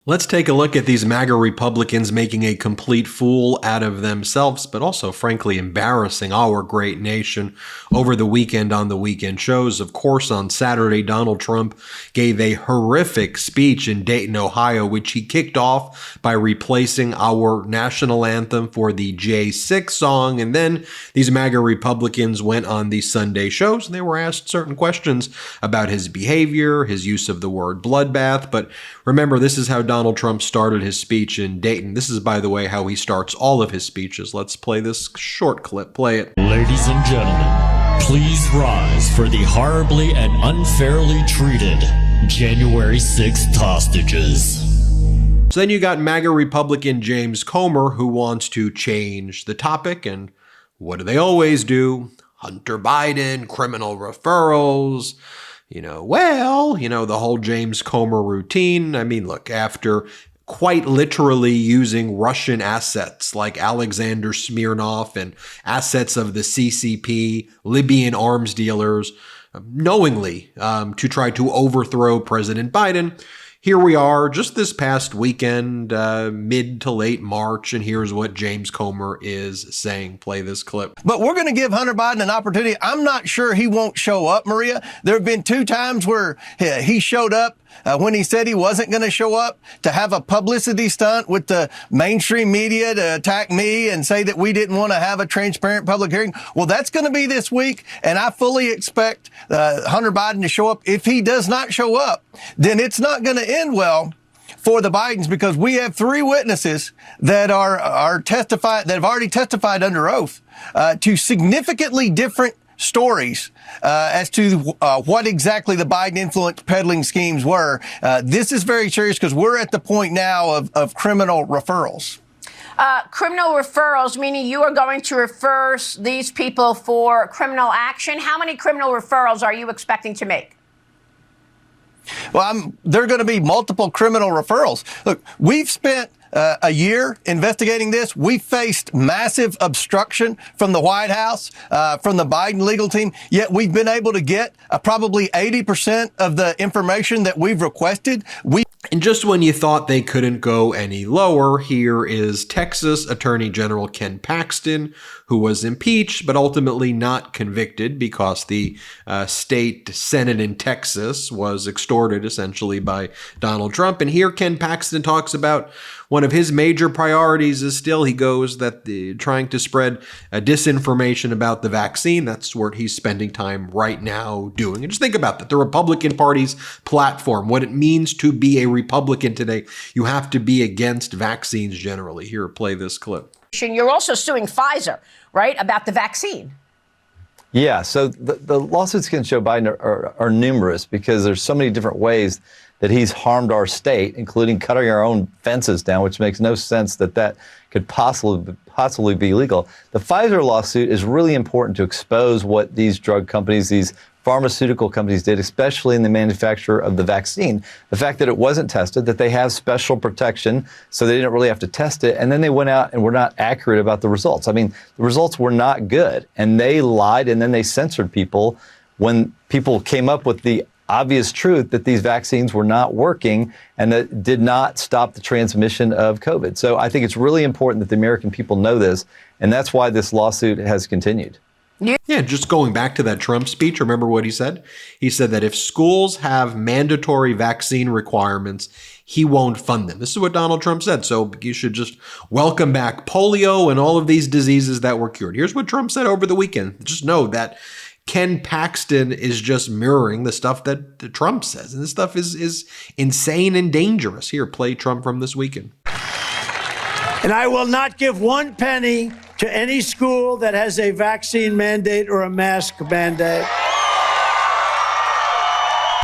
Let's take a look at these MAGA Republicans making a complete fool out of themselves, but also, frankly, embarrassing our great nation over the weekend on the weekend shows. Of course, on Saturday, Donald Trump gave a horrific speech in Dayton, Ohio, which he kicked off by replacing our national anthem for the J6 song. And then these MAGA Republicans went on the Sunday shows and they were asked certain questions about his behavior, his use of the word bloodbath. But remember, this is how Donald Trump started his speech in Dayton. This is, by the way, how he starts all of his speeches. Let's play this short clip. Play it. Ladies and gentlemen, please rise for the horribly and unfairly treated January 6th hostages. So then you got MAGA Republican James Comer, who wants to change the topic. And what do they always do? Hunter Biden, criminal referrals. The whole James Comer routine. I mean, look, after quite literally using Russian assets like Alexander Smirnov and assets of the CCP, Libyan arms dealers, knowingly to try to overthrow President Biden, here we are just this past weekend, mid to late March, and here's what James Comer is saying. Play this clip. But we're going to give Hunter Biden an opportunity. I'm not sure he won't show up, Maria. There have been 2 times where he showed up when he said he wasn't going to show up, to have a publicity stunt with the mainstream media to attack me and say that we didn't want to have a transparent public hearing. Well, that's going to be this week, and I fully expect Hunter Biden to show up. If he does not show up, then it's not going to end well for the Bidens, because we have 3 witnesses that are testifying, that have already testified under oath to significantly different stories as to what exactly the Biden influence peddling schemes were. This is very serious because we're at the point now of criminal referrals. Criminal referrals, meaning you are going to refer these people for criminal action. How many criminal referrals are you expecting to make? Well, there are going to be multiple criminal referrals. Look, we've spent a year investigating this. We faced massive obstruction from the White House, from the Biden legal team, yet we've been able to get probably 80% of the information that we've requested. And just when you thought they couldn't go any lower, here is Texas Attorney General Ken Paxton, who was impeached but ultimately not convicted because the state Senate in Texas was extorted essentially by Donald Trump. And here Ken Paxton talks about one of his major priorities is still, he goes, that trying to spread disinformation about the vaccine. That's what he's spending time right now doing. And just think about that. The Republican Party's platform, what it means to be a Republican today. You have to be against vaccines generally. Here, play this clip. You're also suing Pfizer, right, about the vaccine. Yeah, so the lawsuits against Joe Biden are numerous because there's so many different ways that he's harmed our state, including cutting our own fences down, which makes no sense that could possibly be legal. The Pfizer lawsuit is really important to expose what these drug companies, these pharmaceutical companies did, especially in the manufacture of the vaccine. The fact that it wasn't tested, that they have special protection, so they didn't really have to test it, and then they went out and were not accurate about the results. I mean, the results were not good, and they lied, and then they censored people when people came up with the obvious truth that these vaccines were not working and that did not stop the transmission of COVID. So I think it's really important that the American people know this, and that's why this lawsuit has continued. Yeah, just going back to that Trump speech, remember what he said? He said that if schools have mandatory vaccine requirements, he won't fund them. This is what Donald Trump said. So you should just welcome back polio and all of these diseases that were cured. Here's what Trump said over the weekend. Just know that Ken Paxton is just mirroring the stuff that Trump says. And this stuff is insane and dangerous. Here, play Trump from this weekend. And I will not give 1 penny to any school that has a vaccine mandate or a mask mandate.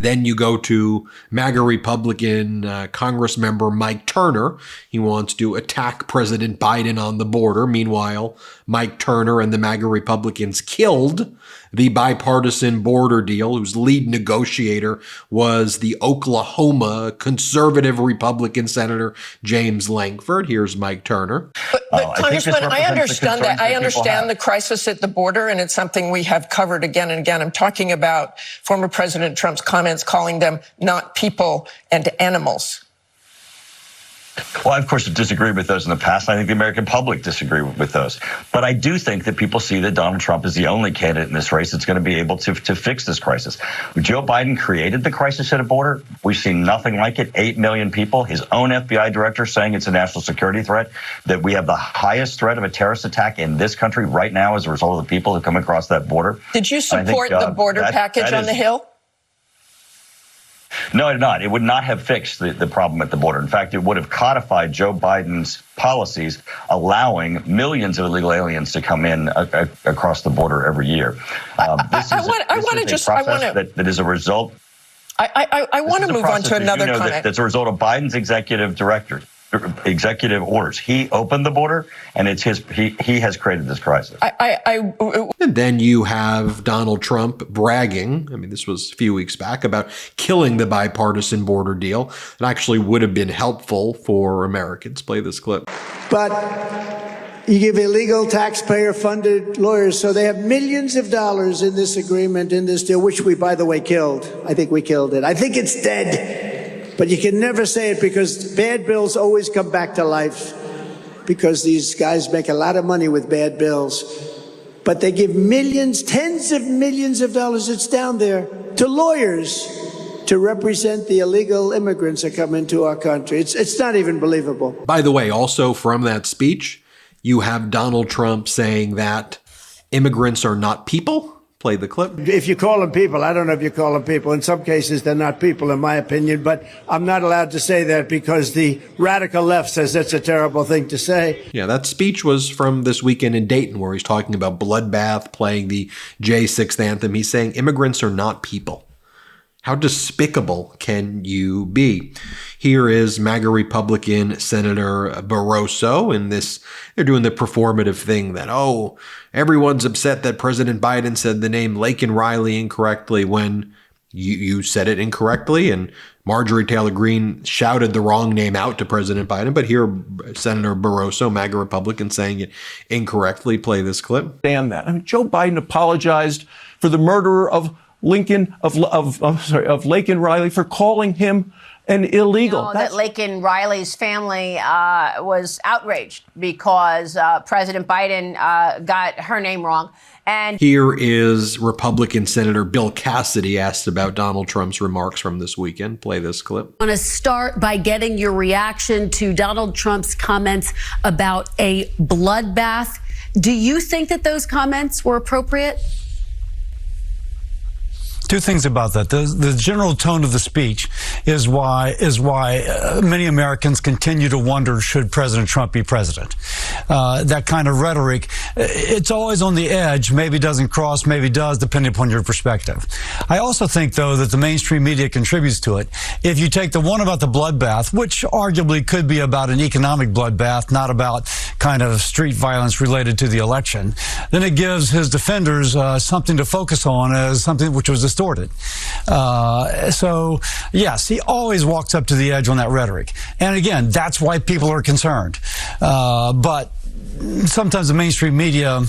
Then you go to MAGA Republican Congress member Mike Turner. He wants to attack President Biden on the border. Meanwhile, Mike Turner and the MAGA Republicans killed the bipartisan border deal, whose lead negotiator was the Oklahoma conservative Republican Senator James Lankford. Here's Mike Turner. But Congressman, I understand that. I understand the crisis at the border, and it's something we have covered again and again. I'm talking about former President Trump's comments calling them not people and animals. Well, I, of course, disagree with those in the past. I think the American public disagree with those. But I do think that people see that Donald Trump is the only candidate in this race that's going to be able to fix this crisis. Joe Biden created the crisis at a border. We've seen nothing like it. 8 million people. His own FBI director saying it's a national security threat, that we have the highest threat of a terrorist attack in this country right now as a result of the people who come across that border. Did you support the border package on the Hill? No, it did not. It would not have fixed the problem at the border. In fact, it would have codified Joe Biden's policies, allowing millions of illegal aliens to come in across the border every year. That is a result. I want to move on to another comment. That's a result of Biden's executive orders. He opened the border, and it's he has created this crisis. And then you have Donald Trump bragging, I mean, this was a few weeks back, about killing the bipartisan border deal. It actually would have been helpful for Americans. Play this clip. But you give illegal taxpayer-funded lawyers, so they have millions of dollars in this agreement, in this deal, which we, by the way, killed. I think we killed it. I think it's dead. But you can never say it because bad bills always come back to life because these guys make a lot of money with bad bills. But they give millions, tens of millions of dollars, it's down there, to lawyers to represent the illegal immigrants that come into our country. It's not even believable. By the way, also from that speech, you have Donald Trump saying that immigrants are not people. Play the clip. If you call them people, I don't know if you call them people. In some cases, they're not people, in my opinion, but I'm not allowed to say that because the radical left says that's a terrible thing to say. Yeah, that speech was from this weekend in Dayton where he's talking about bloodbath, playing the J6 anthem. He's saying immigrants are not people. How despicable can you be? Here is MAGA Republican Senator Barroso in this. They're doing the performative thing that, oh, everyone's upset that President Biden said the name Laken Riley incorrectly when you said it incorrectly. And Marjorie Taylor Greene shouted the wrong name out to President Biden. But here, Senator Barroso, MAGA Republican, saying it incorrectly. Play this clip. Damn that. I mean, Joe Biden apologized for the murderer of Laken Riley for calling him an illegal. No, that Laken Riley's family was outraged because President Biden got her name wrong. And here is Republican Senator Bill Cassidy asked about Donald Trump's remarks from this weekend. Play this clip. I want to start by getting your reaction to Donald Trump's comments about a bloodbath. Do you think that those comments were appropriate? Two things about that. The general tone of the speech is why many Americans continue to wonder, should President Trump be president? That kind of rhetoric, it's always on the edge, maybe doesn't cross, maybe does, depending upon your perspective. I also think, though, that the mainstream media contributes to it. If you take the one about the bloodbath, which arguably could be about an economic bloodbath, not about kind of street violence related to the election, then it gives his defenders something to focus on as something which was distorted. So, yes, he always walks up to the edge on that rhetoric. And again, that's why people are concerned. But sometimes the mainstream media,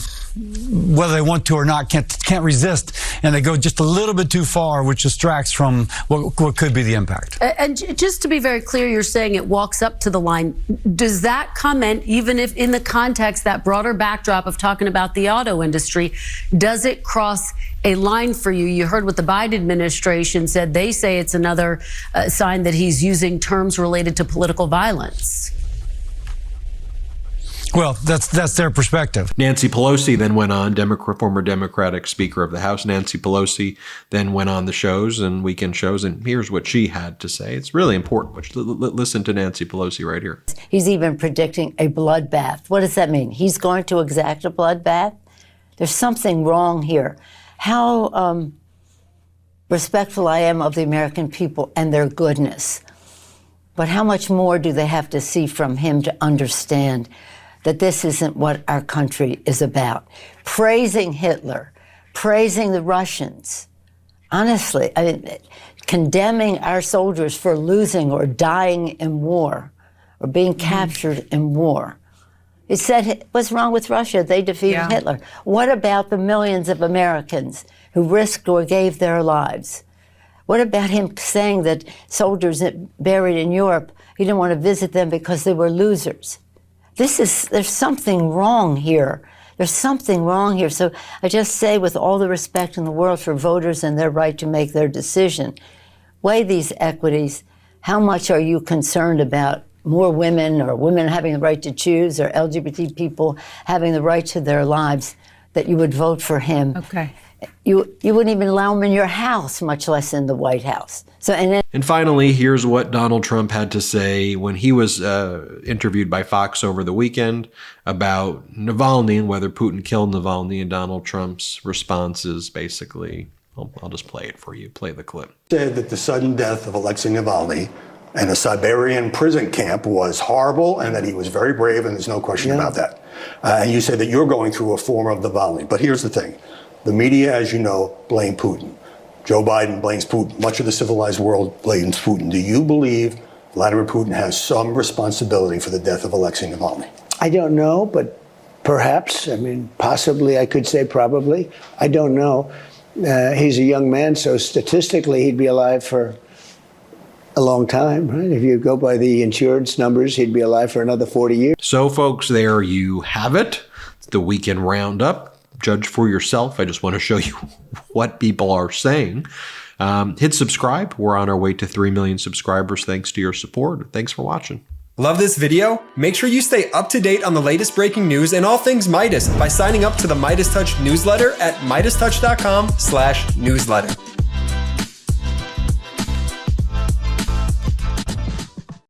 whether they want to or not, can't resist, and they go just a little bit too far, which distracts from what could be the impact. And just to be very clear, you're saying it walks up to the line. Does that comment, even if in the context, that broader backdrop of talking about the auto industry, does it cross a line for you? You heard what the Biden administration said. They say it's another sign that he's using terms related to political violence. Well, that's their perspective. Nancy Pelosi then went on, former Democratic Speaker of the House. Nancy Pelosi then went on the shows and weekend shows, and here's what she had to say. It's really important. Listen to Nancy Pelosi right here. He's even predicting a bloodbath. What does that mean? He's going to exact a bloodbath? There's something wrong here. How respectful I am of the American people and their goodness. But how much more do they have to see from him to understand that this isn't what our country is about? Praising Hitler, praising the Russians. Honestly, I mean, condemning our soldiers for losing or dying in war or being captured in war. It said, what's wrong with Russia? They defeated Hitler. What about the millions of Americans who risked or gave their lives? What about him saying that soldiers buried in Europe, he didn't want to visit them because they were losers? There's something wrong here. There's something wrong here. So I just say, with all the respect in the world for voters and their right to make their decision, weigh these equities. How much are you concerned about more women, or women having the right to choose, or LGBT people having the right to their lives, that you would vote for him? Okay. You wouldn't even allow him in your house, much less in the White House. So, and finally, here's what Donald Trump had to say when he was interviewed by Fox over the weekend about Navalny and whether Putin killed Navalny, and Donald Trump's response is basically, I'll just play it for you. Play the clip. Said that the sudden death of Alexei Navalny in a Siberian prison camp was horrible, and that he was very brave, and there's no question about that. And you said that you're going through a form of Navalny. But here's the thing. The media, as you know, blame Putin. Joe Biden blames Putin. Much of the civilized world blames Putin. Do you believe Vladimir Putin has some responsibility for the death of Alexei Navalny? I don't know, but perhaps. I mean, possibly. I could say probably. I don't know. He's a young man, so statistically he'd be alive for a long time, right? If you go by the insurance numbers, he'd be alive for another 40 years. So, folks, there you have it. It's the weekend roundup. Judge for yourself. I just want to show you what people are saying. Hit subscribe. We're on our way to 3 million subscribers thanks to your support. Thanks for watching. Love this video? Make sure you stay up to date on the latest breaking news and all things Meidas by signing up to the MeidasTouch newsletter at MeidasTouch.com/newsletter.